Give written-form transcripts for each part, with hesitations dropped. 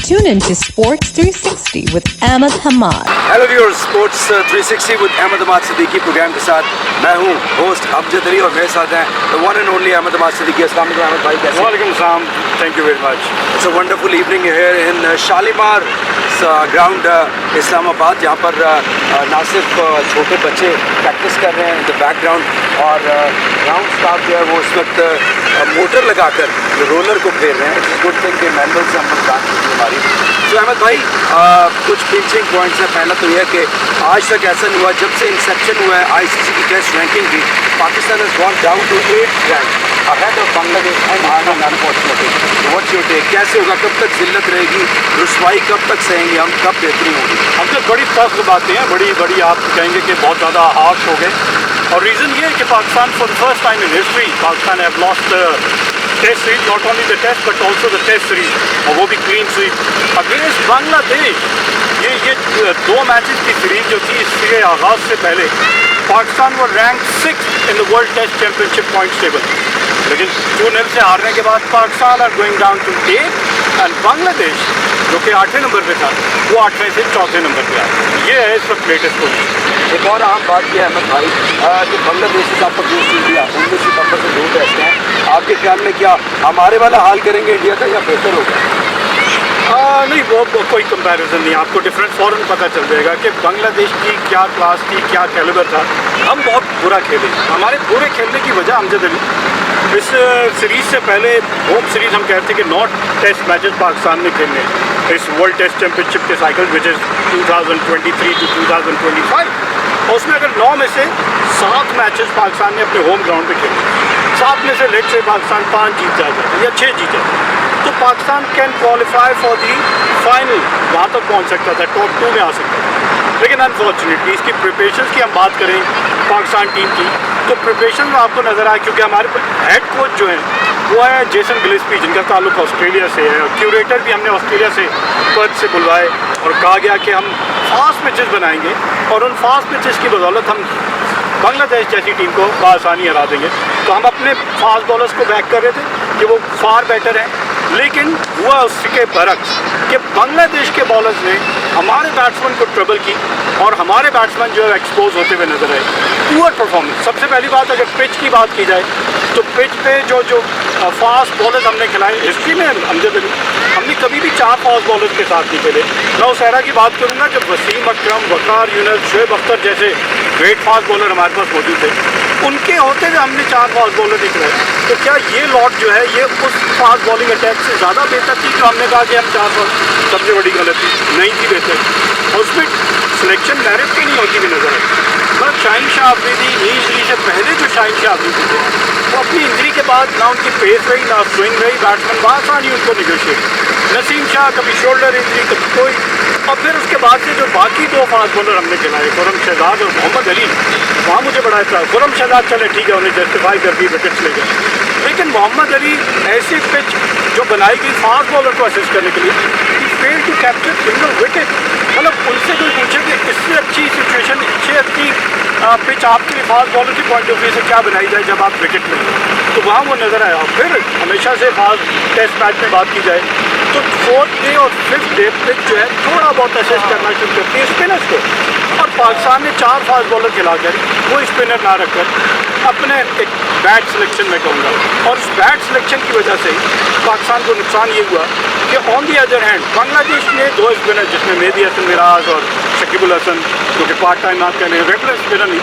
Tune in to Sports 360 with Ahmed Hamad. Hello viewers, sports 360 with Ahmed Hamad Siddiqui programme के साथ मैं हूं होस्ट अमजद अली और मेरे साथ हैं the one and only Ahmed Hamad Siddiqui. अस्सलाम वालेकुम अहमद भाई, कैसे? वालेकुम सलाम, thank you very much. It's a wonderful evening here in Shalimar ground Islamabad, जहां पर ना सिर्फ छोटे बच्चे प्रैक्टिस कर रहे हैं इन द बैकग्राउंड और ग्राउंड स्टाफ जो है वो इस वक्त मोटर लगाकर रोलर को फेर रहे हैं। इट्स गुड थिंग के मैनुअल से हम लोग बात की हमारी। तो अहमद भाई, कुछ पिंचिंग पॉइंट्स हैं। पहला तो यह कि आज तक ऐसा नहीं हुआ, जब से इंसेप्शन हुआ है आईसीसी की टेस्ट रैंकिंग की, Pakistan has gone down to 8th rank ahead of Bangladesh and Ireland unfortunately. What's your take? कैसे होगा? कब तक जिल्लत रहेगी? रुसवाई कब तक सहेंगे हम? कब बेहतरी होगी? हम तो बड़ी टफ बातें हैं, बड़ी आप कहेंगे कि बहुत ज़्यादा हार्श हो गए। और रीज़न ये है कि Pakistan for the first time in history Pakistan have lost test series, not only the test but also the test series, और वो भी क्लीन स्वीप अगेंस्ट बांग्लादेश। ये 2 मैचेस की सीरीज जो थी, इसके आगाज़ से पहले पाकिस्तान वो rank 6th in the world test championship points table, लेकिन 2-0 से हारने के बाद Pakistan are going down to 8th and Bangladesh जो कि 8वें नंबर पे था वो 8वें से 4थे नंबर पे आया। ये है इस वक्त लेटेस्ट पोजीशन। एक और अहम बात यह है अहमद भाई कि बांग्लादेश से आपको 2 सीरीज 19 सितंबर से 2 टेस्ट हैं। आपके ख्याल में क्या हमारे वाला हाल करेंगे इंडिया का या बेहतर होगा? नहीं, वो कोई कंपैरिजन नहीं। आपको डिफरेंस फ़ौरन पता चल जाएगा कि बांग्लादेश की क्या क्लास थी, क्या कैलिबर था। हम बहुत बुरा खेले। हमारे बुरे खेलने की वजह अमजद अली, इस सीरीज़ से पहले होम सीरीज़ हम कहते थे कि 9 टेस्ट मैचेस पाकिस्तान ने खेलने इस वर्ल्ड टेस्ट चैम्पियनशिप के साइकिल विच इज़ 2023 to 2025, और उसमें अगर 9 में से 7 मैचेस पाकिस्तान ने अपने होम ग्राउंड पे खेले, 7 में से लेट से पाकिस्तान 5 जीत जाता या 6 जीत जाता तो Pakistan can qualify for the final, वहाँ तक पहुँच सकता था, टॉप 2 में आ सकता था। लेकिन अनफॉर्चुनेटली इसकी प्रिपरेशन की हम बात करें पाकिस्तान टीम की, तो प्रिपरेशन में आपको नज़र आया, क्योंकि हमारे हेड कोच जो हैं वो है जेसन गिलेस्पी, जिनका ताल्लुक ऑस्ट्रेलिया से है। क्यूरेटर भी हमने ऑस्ट्रेलिया से पर्थ से बुलवाए और कहा गया कि हम फास्ट पिचेस बनाएंगे और उन फास्ट पिचेस की बदौलत हम बांग्लादेश जैसी टीम को बआसानी हरा देंगे। तो हम अपने फास्ट बॉलर्स को बैक कर रहे थे कि वो फार बेटर हैं, लेकिन हुआ उसके बरक्स कि बांग्लादेश के बॉलर्स ने हमारे बैट्समैन को ट्रबल की और हमारे बैट्समैन जो है एक्सपोज होते हुए नजर आए। Poor performance. सबसे पहली बात, अगर पिच की बात की जाए तो पिच पे जो फास्ट बॉलर्स हमने खिलाए हिस्ट्री में अमजद अली, हमने कभी भी 4 फास्ट बॉलर्स के साथ नहीं खेले। मैं उस एरा की बात करूँगा जब वसीम अकरम, वकार यूनुस, शोएब अख्तर जैसे ग्रेट फास्ट बॉलर हमारे पास मौजूद थे, उनके होते हुए हमने 4 फास्ट बॉलर नहीं खिलाए। तो क्या ये लॉट जो है ये उस फास्ट बॉलिंग अटैक से ज़्यादा बेहतर थी? तो हमने कहा कि हम 4 फास्ट, सबसे बड़ी गलती नहीं थी बेहतर, और उसमें सिलेक्शन मेरिट की नहीं होती भी नजर आई। मतलब शाहीन शाह अफरीदी, इंजरी से पहले जो शाहीन शाह अफरीदी थे वो अपनी इंजरी के बाद ना उनकी पेस रही ना स्विंग रही, बैट्समैन बासानी उनको निगोशिएट। नसीम शाह कभी शोल्डर इंजरी कभी कोई, और फिर उसके बाद से जो बाकी 2 फास्ट बॉलर हमने खिलाए, खुरम शहजाद और मोहम्मद अली, वहाँ मुझे बड़ा था। खुरम शहजाद चले ठीक है, उन्हें जस्टिफाई कर दी, विकेट्स ले गए, लेकिन मोहम्मद अली ऐसी पिच जो बनाई गई फास्ट बॉलर को असिस्ट करने के लिए, he fail to capture single wicket. मतलब उनसे कोई पूछे कि इससे अच्छी सिचुएशन, इससे अच्छी पिच आपके लिए फास्ट बॉलर की पॉइंट ऑफ व्यू से क्या बनाई जाए जब आप विकेट में, तो वहाँ वो नज़र आया। और फिर हमेशा से फास्ट टेस्ट मैच में बात की जाए तो 4th डे और 5th डे पिच जो है थोड़ा बहुत असिस्ट करना शुरू करती है स्पिनर्स को, और पाकिस्तान ने 4 फास्ट बॉलर खिलाकर वो स्पिनर ना रखकर अपने एक बैट सिलेक्शन में कहूँगा, और उस बैट सिलेक्शन की वजह से पाकिस्तान को नुकसान ये हुआ कि on the other hand Bangladesh ने 2 स्पिनर, जिसमें मेहदी हसन मिराज और शकीबुल हसन, जो कि पार्ट टाइम आप कह रहे हैं रेगुलर स्पिनर नहीं,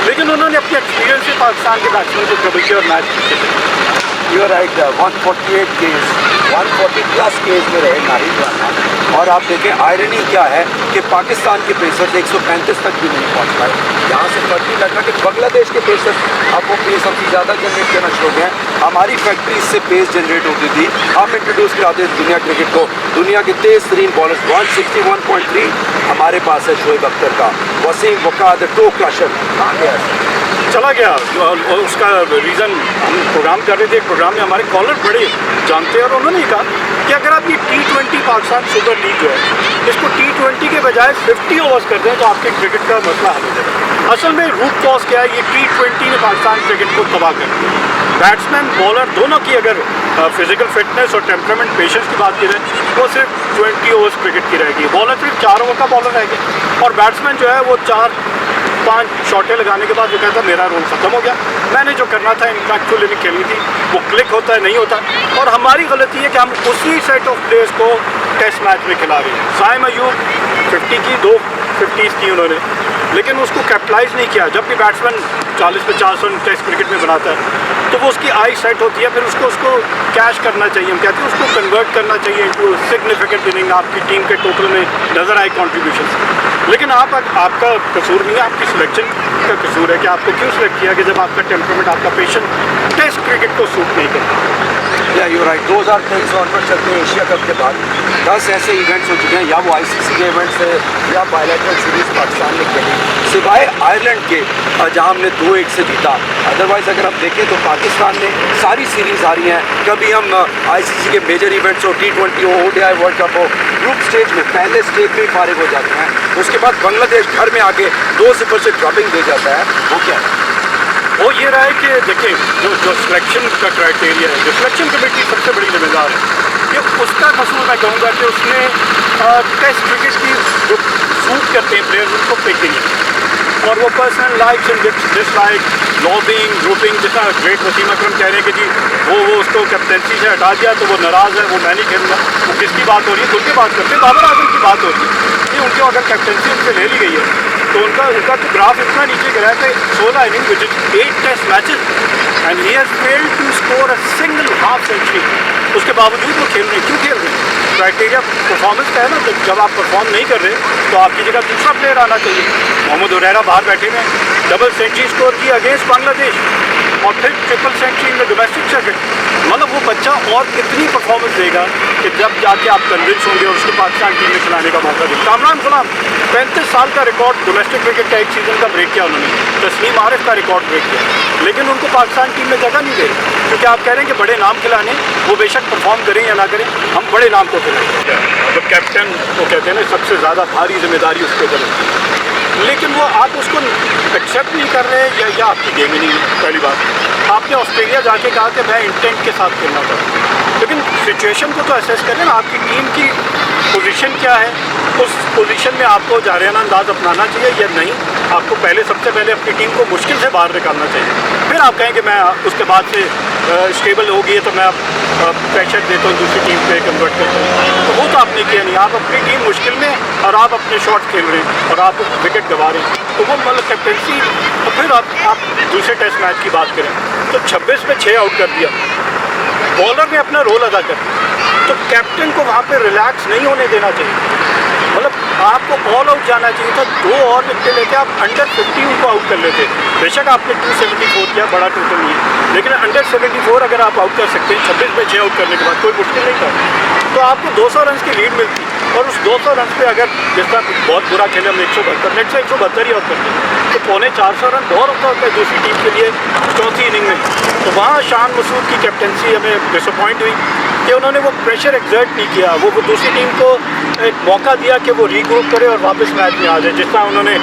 लेकिन उन्होंने अपने एक्सपीरियंस से पाकिस्तान के बैट्समैन को ट्रबल किया और मैच जीते। You are right, 148 case, 140+ case में रहे नाहिद राना। और आप देखें आयरनी क्या है कि पाकिस्तान के पेसर्स 135 तक भी नहीं पहुंच पाए। यहाँ से फर्क नहीं लग रहा कि बांग्लादेश के पेसर्स अब वो पेस हमसे ज़्यादा जनरेट करना शुरू हो गए हैं। हमारी फैक्ट्री से पेस जनरेट होती थी। हम इंट्रोड्यूस कराते थे दुनिया क्रिकेट को। दुनिया के तेज़ तरीन बॉलर्स 161.3 हमारे पास है शोएब अख्तर का, वसीम वकार टो क्रशर कहाँ गया है? चला गया। और उसका रीज़न हम प्रोग्राम कर रहे थे, प्रोग्राम में हमारे कॉलर बड़े जानते हैं और उन्होंने कहा कि अगर आप ये T20 पाकिस्तान सुपर लीग जो है इसको T20 के बजाय 50 ओवर्स कर दें तो आपके क्रिकेट का मसला हल हो जाएगा। असल में रूट कॉज क्या है, ये T20 ने पाकिस्तान क्रिकेट को तबाह कर दिया। बैट्समैन बॉलर दोनों की अगर फिजिकल फिटनेस और टेम्परामेंट पेशेंस की बात की जाए वो सिर्फ 20 ओवर्स क्रिकेट की रहेगी। बॉलर सिर्फ 4 ओवर का बॉलर रहेगा और बैट्समैन जो है वो 4-5 शॉटें लगाने के बाद वो कहता है मेरा रोल ख़त्म हो गया, मैंने जो करना था इम्पैक्टफुल इनिंग खेलनी थी वो क्लिक होता है नहीं होता। और हमारी गलती है कि हम उसी सेट ऑफ प्लेयर्स को टेस्ट मैच में खिला रहे हैं। साइम अयूब 50 की 2 50s की उन्होंने, लेकिन उसको कैपिटलाइज नहीं किया। जब भी बैट्समैन 40-50 रन टेस्ट क्रिकेट में बनाता है तो वो उसकी आई सेट होती है, फिर उसको कैश करना चाहिए, हम कहते हैं उसको कन्वर्ट करना चाहिए इनटू सिग्निफिकेंट इनिंग, आपकी टीम के टोटल में नज़र आए कॉन्ट्रीब्यूशन। लेकिन आपका कसूर नहीं है, आपकी सिलेक्शन का कसूर है कि आपको क्यों सिलेक्ट किया कि जब आपका टेम्परामेंट, आपका पेशेंट टेस्ट क्रिकेट को सूट नहीं करता। या यू राइट। 2023 ऑनवर्ड चलते हैं एशिया कप के बाद 10 ऐसे इवेंट्स हो चुके हैं, या वो आईसीसी के इवेंट्स है या बायलैटरल सीरीज पाकिस्तान ने खेली, सिवाय आयरलैंड के जहां हमने 2-1 से जीता। अदरवाइज अगर हम देखें तो पाकिस्तान ने सारी सीरीज हारी हैं। कभी हम आईसीसी के मेजर इवेंट्स हो, T20 हो, ODI वर्ल्ड कप हो, ग्रुप स्टेज में पहले स्टेज में ही फारिग हो जाते हैं। उसके बाद बांग्लादेश घर में आके 2-0 से ड्रॉपिंग दे जाता है। वो क्या है? वो ये रहा है कि देखिए जो सिलेक्शन का क्राइटेरिया है, जो सिलेक्शन कमेटी सबसे बड़ी जिम्मेदार है, ये उसका कसूर मैं कहूँगा कि उसने टेस्ट क्रिकेट की जो सूट करते हैं प्लेयर्स उनको पिक नहीं किया। और वो personal likes and dislike, lobbying, grouping, जैसा ग्रेट वसीम अकरम कह रहे हैं कि जी वो उसको कैप्टनसी से हटा दिया तो वो नाराज़ है, वो मैं नहीं खेलूँगा। वो किसकी बात हो रही है? खुल के बात करते हैं, बाबर आजम की बात हो रही है कि उनको अगर कैप्टनसी उनसे ले ली गई है तो उनका तो ग्राफ इतना नीचे गिरा है कि 16 inning which is 8 test matches and he has failed to score a single half century. उसके बावजूद वो खेल रहे हैं। क्यों खेल रहे हैं? क्राइटेरिया परफॉर्मेंस का है ना, तो जब आप परफॉर्म नहीं कर रहे तो आपकी जगह दूसरा प्लेयर आना चाहिए। मोहम्मद हुरैरा बाहर बैठे हुए हैं, डबल सेंचुरी स्कोर की अगेंस्ट बांग्लादेश और फिर triple century in the domestic circuit. मतलब वो बच्चा और कितनी परफॉर्मेंस देगा कि जब जाके आप कन्विंस होंगे और उसको पाकिस्तान टीम में खिलाने का मौका दें। कामरान गुलाम 35 साल का रिकॉर्ड डोमेस्टिक क्रिकेट का एक सीज़न का ब्रेक किया उन्होंने, तस्लीम आरिफ का रिकॉर्ड ब्रेक किया, लेकिन उनको पाकिस्तान टीम में जगह नहीं दे रही क्योंकि आप कह रहे हैं कि बड़े नाम खिलाने, वो बेशक परफॉर्म करें या ना करें, हम बड़े नाम को खिलाएंगे। अब कैप्टन को कहते हैं ना सबसे ज़्यादा भारी जिम्मेदारी उसके ऊपर है, लेकिन वो आप उसको एक्सेप्ट नहीं कर रहे या आपकी गेम ही नहीं है। पहली बात, आपने ऑस्ट्रेलिया जाके कहा कि मैं इंटेंट के साथ खेलना चाहता हूँ, लेकिन सिचुएशन को तो असेस करें ना, आपकी टीम की पोजीशन क्या है, उस पोजीशन में आपको जारियाना अंदाज अपनाना चाहिए या नहीं। आपको सबसे पहले अपनी टीम को मुश्किल से बाहर निकालना चाहिए, फिर आप कहें कि मैं उसके बाद से स्टेबल हो गई है तो मैं प्रेशर देता हूँ दूसरी टीम पे कन्वर्ट करता हूँ, तो वो तो आपने किया नहीं। आप अपनी टीम मुश्किल में और आप अपने शॉट खेल रहे हैं और आप विकेट गंवा रहे हैं, तो वो मतलब कैप्टनसी। और फिर आप दूसरे टेस्ट मैच की बात करें तो 26 में 6 आउट कर दिया, बॉलर ने अपना रोल अदा कर दिया, तो कैप्टन को वहाँ पे रिलैक्स नहीं होने देना चाहिए। मतलब आपको ऑल आउट जाना चाहिए था, 2 और विकेट लेके आप अंडर 50 उनको आउट कर लेते। बेशक आपने 274 किया, बड़ा टोटल नहीं है, लेकिन अंडर 74 अगर आप आउट कर सकते हैं 26 में 6 आउट करने के बाद, कोई मुश्किल नहीं था, तो आपको 200 रन की लीड मिलती। और उस 200 रन पे अगर जिस तरह बहुत बुरा खेले हम 172 ही आउट करते हैं, तो 450 रन बहुत होता है दूसरी टीम के लिए चौथी इनिंग में। तो वहाँ शान मसूद की कैप्टनसी हमें डिसअपॉइंट हुई कि उन्होंने वो प्रेशर एक्सर्ट नहीं किया, वो दूसरी टीम को एक मौका दिया कि वो रीग्रुप करे और वापस मैच में आ जाए। जिस तरह उन्होंने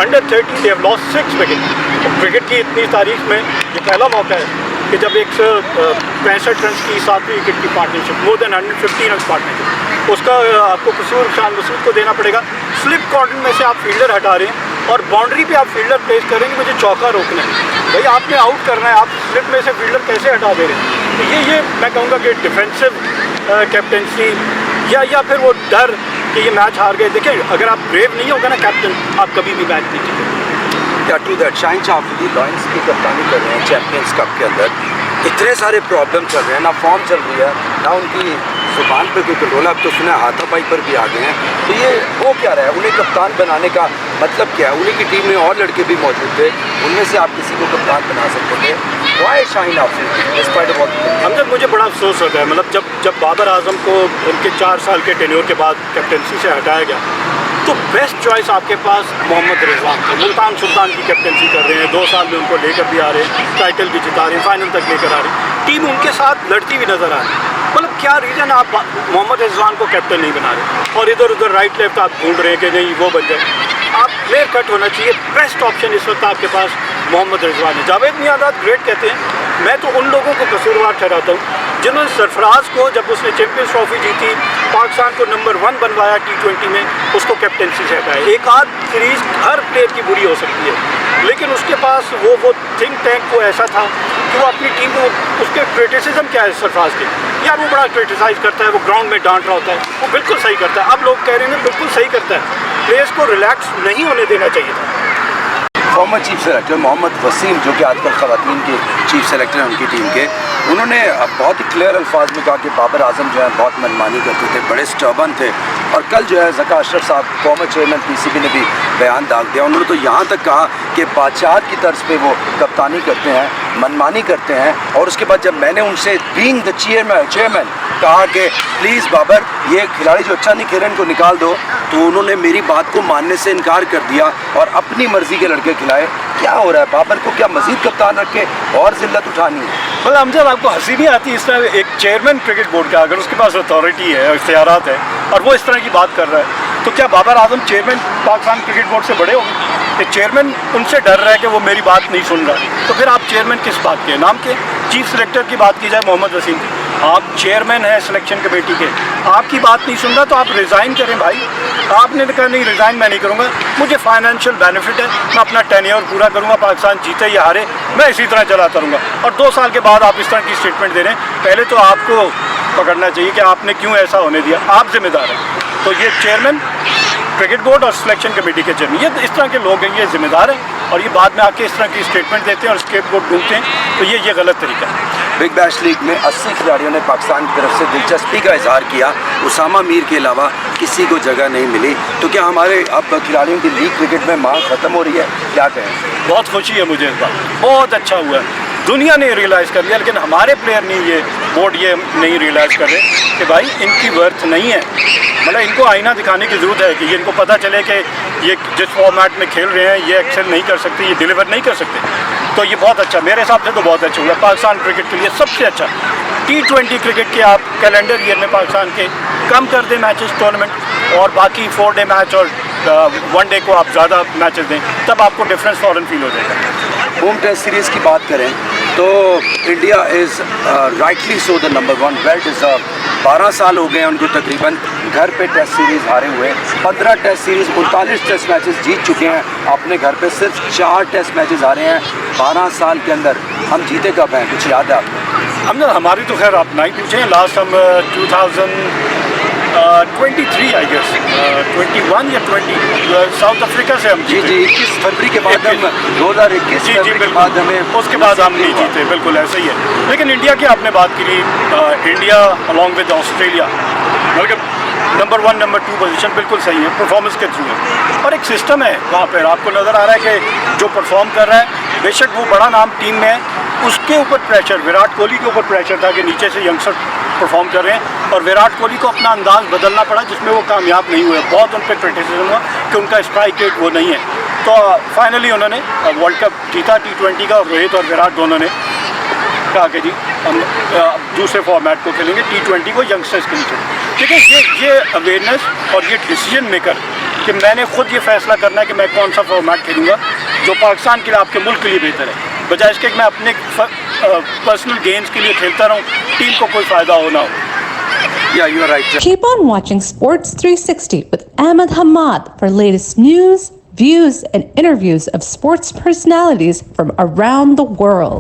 under 30 they have lost 6 wicket. Cricket की इतनी तारीख में ये पहला मौका है कि जब 165 रन की 7वीं विकेट की partnership, more than 150 run partnership, उसका आपको कसूर शान मसूद को देना पड़ेगा। स्लिप कॉर्नर में से आप फील्डर हटा रहे हैं और बाउंड्री पे आप फील्डर प्लेस करेंगे, मुझे चौका रोकना है, भाई आपने आउट करना है, आप स्लिप में से फील्डर कैसे हटा दे रहे हैं? तो ये मैं कहूँगा कि डिफेंसिव कैप्टनसी या फिर वो डर कि ये मैच हार गए। देखिए अगर आप ब्रेव नहीं होगा ना कैप्टन, आप कभी भी मैच नहीं जीतेंगे। या to that Shaheen Shah Afridi Lions की कप्तानी कर रहे हैं चैम्पियंस कप के अंदर, इतने सारे प्रॉब्लम चल रहे हैं, ना फॉर्म चल रही है ना उनकी जुबान पे कोई कंट्रोल। अब तो सुना हाथापाई पर भी आ गए हैं, तो ये हो क्या रहा है? उन्हें कप्तान बनाने का मतलब क्या है? उन्हीं की टीम में और लड़के भी मौजूद थे, उनमें से आप किसी को कप्तान बना सकते थे। Why Shaheen Afridi despite of Hamzad, मुझे बड़ा अफसोस होता है, मतलब जब बाबर आजम को उनके 4 साल के टेन्योर के बाद कैप्टनसी से हटाया गया, तो बेस्ट चॉइस आपके पास मोहम्मद रिजवान थे। मुल्तान सुल्तान की कैप्टनसी कर रहे हैं, 2 साल में उनको लेकर भी आ रहे हैं, टाइटल भी जिता रहे हैं, फाइनल तक लेकर आ रहे हैं, टीम उनके साथ लड़ती भी नजर आ रही है। मतलब क्या रीज़न आप मोहम्मद रिजवान को कैप्टन नहीं बना रहे और इधर उधर राइट लेफ्ट आप ढूंढ रहे हैं कि नहीं वो बन जाए? आप प्लेयर कट होना चाहिए। बेस्ट ऑप्शन इस वक्त आपके पास मोहम्मद रिजवान है। जावेद मियांदाद ग्रेट कहते हैं, मैं तो उन लोगों को कसूरवार ठहराता हूँ जिन्होंने सरफराज को जब उसने चैंपियंस ट्रॉफी जीती, पाकिस्तान को नंबर 1 बनवाया T20 में, उसको कैप्टनसी से हटाया। एक आध सीरीज़ हर प्लेयर की बुरी हो सकती है, लेकिन उसके पास वो थिंक टैंक को ऐसा था कि वो अपनी टीम को, उसके क्रिटिसिज्म क्या है सरफराज के, यार वो बड़ा क्रिटिसाइज़ करता है, वो ग्राउंड में डांट रहा होता है, वो बिल्कुल सही करता है। अब लोग कह रहे हैं बिल्कुल सही करता है, प्लेयर्स को रिलैक्स नहीं होने देना चाहिए था। Former chief selector Mohammad Wasim, जो कि आजकल ख़वातीन के चीफ सेलेक्टर हैं उनकी टीम के, उन्होंने बहुत ही क्लियर अल्फाज में कहा कि बाबर आजम जो है बहुत मनमानी करते थे, बड़े स्टर्बन थे। और कल जो है ज़का अशरफ साहब, फॉर्मर चेयरमैन PCB ने भी बयान दाग दिया। उन्होंने तो यहाँ तक कहा कि बादशाह की तर्ज पे वो कप्तानी करते हैं, मनमानी करते हैं। और उसके बाद जब मैंने उनसे बीइंग द चेयरमैन कहा कि प्लीज़ बाबर, ये खिलाड़ी जो अच्छा नहीं खेल रहे इनको निकाल दो, तो उन्होंने मेरी बात को मानने से इनकार कर दिया और अपनी मर्ज़ी के लड़के खिलाए। क्या हो रहा है? बाबर को क्या मज़ीद कप्तान रख के और जिल्लत उठानी है? मतलब अमजद, आपको हंसी नहीं आती इस तरह एक चेयरमैन क्रिकेट बोर्ड का, अगर उसके पास अथॉरिटी है, इख्तियारात है, और वो इस तरह की बात कर रहा है, तो क्या Babar Azam chairman Pakistan cricket board से बड़े होंगे? एक चेयरमैन उनसे डर रहा है कि वो मेरी बात नहीं सुन रहा, तो फिर आप चेयरमैन किस बात के नाम के? चीफ सेलेक्टर की बात की जाए मोहम्मद वसीम की, आप चेयरमैन हैं सिलेक्शन कमेटी के, आपकी बात नहीं सुन रहा तो आप रिज़ाइन करें भाई। आपने कहा नहीं रिज़ाइन मैं नहीं करूँगा, मुझे फाइनेंशियल बेनिफिट है, मैं अपना टेन्योर पूरा करूँगा, पाकिस्तान जीते या हारे मैं इसी तरह चलाता रहूँगा। और 2 साल के बाद आप इस तरह की स्टेटमेंट दे रहे हैं, पहले तो आपको पकड़ना चाहिए कि आपने क्यों ऐसा होने दिया, आप जिम्मेदार हैं। तो ये चेयरमैन क्रिकेट बोर्ड और सिलेक्शन कमेटी के चेयरमैन, ये इस तरह के लोग हैं, ये जिम्मेदार हैं, और ये बाद में आके इस तरह की स्टेटमेंट देते हैं और स्केप बोर्ड ढूंढते हैं, तो ये गलत तरीका है। बिग बैश लीग में 80 खिलाड़ियों ने पाकिस्तान की तरफ से दिलचस्पी का इजहार किया, उसामा मीर के अलावा किसी को जगह नहीं मिली। तो क्या हमारे अब खिलाड़ियों की लीग क्रिकेट में मांग ख़त्म हो रही है? क्या कहें? बहुत खुशी है मुझे इस बार, बहुत अच्छा हुआ है, दुनिया ने रियलाइज़ कर लिया, लेकिन हमारे प्लेयर नहीं, ये बोर्ड ये नहीं रियलाइज़ कर रहे कि भाई इनकी वर्थ नहीं है। मतलब इनको आईना दिखाने की ज़रूरत है कि ये इनको पता चले कि ये जिस फॉर्मेट में खेल रहे हैं ये एक्सेल नहीं कर सकते, ये डिलीवर नहीं कर सकते। तो ये बहुत अच्छा, मेरे हिसाब से तो बहुत अच्छा हुआ पाकिस्तान क्रिकेट के लिए, सबसे अच्छा। T20 क्रिकेट के आप कैलेंडर ईयर में पाकिस्तान के कम कर दें मैचेस टूर्नामेंट, और बाकी 4 डे मैच और 1 डे को आप ज़्यादा मैचेस दें, तब आपको डिफरेंस फ़ौरन फील हो जाएगा। होम टेस्ट सीरीज़ की बात करें तो India is rightly so the number 1, well deserve. 12 साल हो गए हैं उनको तकरीबन घर पे टेस्ट सीरीज़ हारे हुए, 15 टेस्ट सीरीज़ 39 टेस्ट मैचेस जीत चुके हैं, अपने घर पे सिर्फ 4 टेस्ट मैचेस हारे हैं 12 साल के अंदर। हम जीते कब हैं, कुछ याद है आपको? हमने, हमारी तो खैर आप नहीं पूछें, लास्ट हम 2023 आई गेस 21 या 20 साउथ अफ्रीका से हम जी 21 फरवरी के बाद हम 2021 फरवरी के बाद हमें, उसके बाद हम नहीं जीते, बिल्कुल ऐसा ही है। लेकिन इंडिया की आपने बात की, इंडिया अलॉन्ग विद ऑस्ट्रेलिया, बल्कि नंबर 1 नंबर 2 पोजीशन बिल्कुल सही है, परफॉर्मेंस के थ्रू है, और एक सिस्टम है वहाँ पर। आपको नज़र आ रहा है कि जो परफॉर्म कर रहा है, बेशक वो बड़ा नाम टीम में है, उसके ऊपर प्रेशर, विराट कोहली के ऊपर प्रेशर था कि नीचे से यंगस्टर परफॉर्म कर रहे हैं, और विराट कोहली को अपना अंदाज़ बदलना पड़ा, जिसमें वो कामयाब नहीं हुए। बहुत उन पर क्रिटिसिज्म हुआ कि उनका स्ट्राइक रेट वो नहीं है। तो फाइनली उन्होंने वर्ल्ड कप जीता T20 का, और रोहित और विराट दोनों ने कहा कि जी हम दूसरे फॉर्मेट को खेलेंगे, T20 को यंगस्टर्स के लिए। लेकिन ये अवेयरनेस और ये डिसीजन मेकर कि मैंने खुद ये फैसला करना है कि मैं कौन सा फॉर्मेट खेलूँगा जो पाकिस्तान के लिए, आपके मुल्क के लिए बेहतर है, बजाय इसके कि मैं अपने पर्सनल गेम्स के लिए खेलता रहूँ, टीम को कोई फ़ायदा हो ना हो। Yeah, you are right. Keep on watching Sports 360 with Ahmed Hamad for latest news, views, and interviews of sports personalities from around the world.